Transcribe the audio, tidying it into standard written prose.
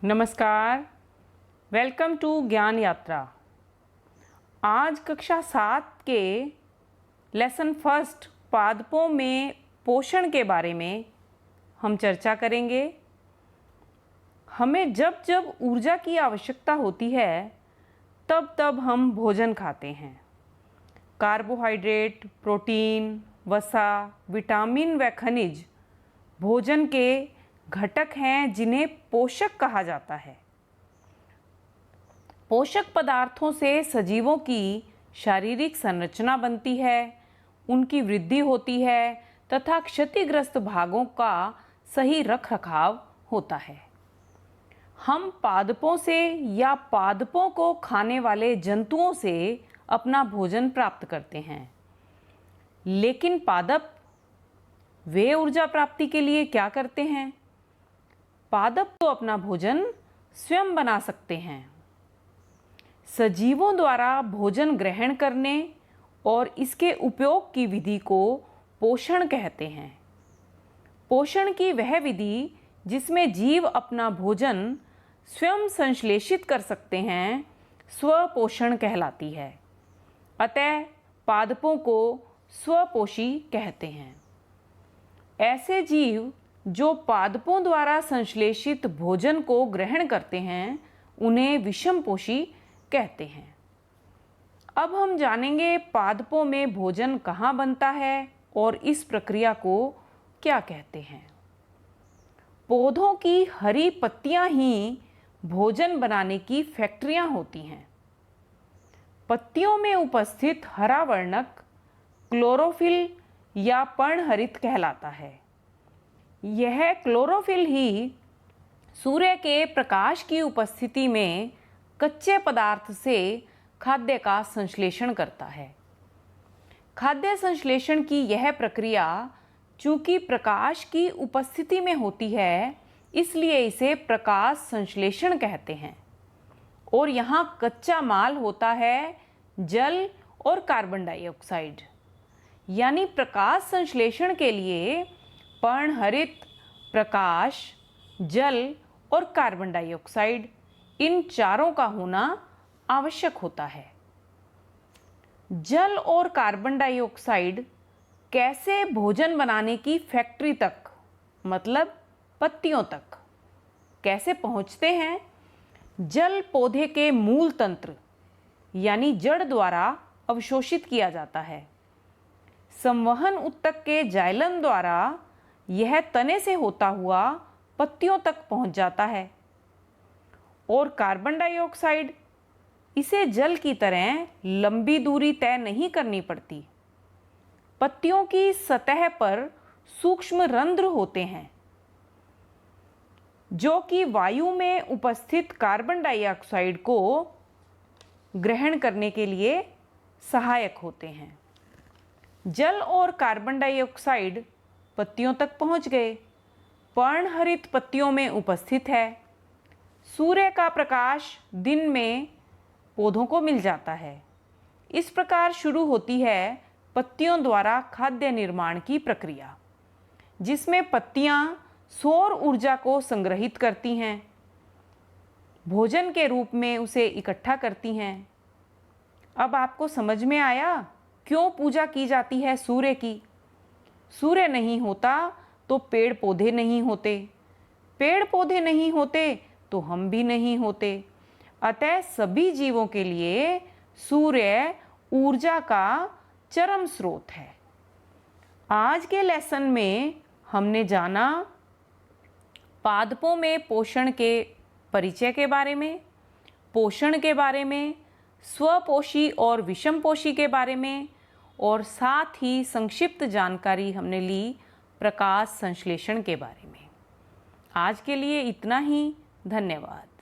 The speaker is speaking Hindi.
नमस्कार, वेलकम टू ज्ञान यात्रा। आज कक्षा 7 के लेसन फर्स्ट पादपों में पोषण के बारे में हम चर्चा करेंगे। हमें जब जब ऊर्जा की आवश्यकता होती है तब तब हम भोजन खाते हैं। कार्बोहाइड्रेट, प्रोटीन, वसा, विटामिन व खनिज भोजन के घटक हैं जिन्हें पोषक कहा जाता है। पोषक पदार्थों से सजीवों की शारीरिक संरचना बनती है, उनकी वृद्धि होती है तथा क्षतिग्रस्त भागों का सही रखरखाव होता है। हम पादपों से या पादपों को खाने वाले जंतुओं से अपना भोजन प्राप्त करते हैं, लेकिन पादप वे ऊर्जा प्राप्ति के लिए क्या करते हैं? पादप तो अपना भोजन स्वयं बना सकते हैं। सजीवों द्वारा भोजन ग्रहण करने और इसके उपयोग की विधि को पोषण कहते हैं। पोषण की वह विधि जिसमें जीव अपना भोजन स्वयं संश्लेषित कर सकते हैं स्वपोषण कहलाती है। अतः पादपों को स्वपोषी कहते हैं। ऐसे जीव जो पादपों द्वारा संश्लेषित भोजन को ग्रहण करते हैं उन्हें विषमपोषी कहते हैं। अब हम जानेंगे पादपों में भोजन कहाँ बनता है और इस प्रक्रिया को क्या कहते हैं। पौधों की हरी पत्तियां ही भोजन बनाने की फैक्ट्रियां होती हैं। पत्तियों में उपस्थित हरा वर्णक क्लोरोफिल या पर्णहरित कहलाता है। यह क्लोरोफिल ही सूर्य के प्रकाश की उपस्थिति में कच्चे पदार्थ से खाद्य का संश्लेषण करता है। खाद्य संश्लेषण की यह प्रक्रिया चूंकि प्रकाश की उपस्थिति में होती है, इसलिए इसे प्रकाश संश्लेषण कहते हैं। और यहाँ कच्चा माल होता है जल और कार्बन डाइऑक्साइड। यानी प्रकाश संश्लेषण के लिए पर्णहरित, प्रकाश, जल और कार्बन डाइऑक्साइड इन चारों का होना आवश्यक होता है। जल और कार्बन डाइऑक्साइड कैसे भोजन बनाने की फैक्ट्री तक, मतलब पत्तियों तक कैसे पहुंचते हैं? जल पौधे के मूल तंत्र यानी जड़ द्वारा अवशोषित किया जाता है। संवहन ऊतक के जाइलम द्वारा यह तने से होता हुआ पत्तियों तक पहुंच जाता है। और कार्बन डाइऑक्साइड, इसे जल की तरह लंबी दूरी तय नहीं करनी पड़ती। पत्तियों की सतह पर सूक्ष्म रंध्र होते हैं जो कि वायु में उपस्थित कार्बन डाइऑक्साइड को ग्रहण करने के लिए सहायक होते हैं। जल और कार्बन डाइऑक्साइड पत्तियों तक पहुंच गए, पर्णहरित पत्तियों में उपस्थित है। सूर्य का प्रकाश दिन में पौधों को मिल जाता है। इस प्रकार शुरू होती है पत्तियों द्वारा खाद्य निर्माण की प्रक्रिया, जिसमें पत्तियां सौर ऊर्जा को संग्रहित करती हैं, भोजन के रूप में उसे इकट्ठा करती हैं। अब आपको समझ में आया क्यों पूजा की जाती है सूर्य की? सूर्य नहीं होता तो पेड़ पौधे नहीं होते, पेड़ पौधे नहीं होते तो हम भी नहीं होते। अतः सभी जीवों के लिए सूर्य ऊर्जा का चरम स्रोत है। आज के लेसन में हमने जाना पादपों में पोषण के परिचय के बारे में, पोषण के बारे में, स्वपोषी और विषमपोषी के बारे में, और साथ ही संक्षिप्त जानकारी हमने ली प्रकाश संश्लेषण के बारे में। आज के लिए इतना ही। धन्यवाद।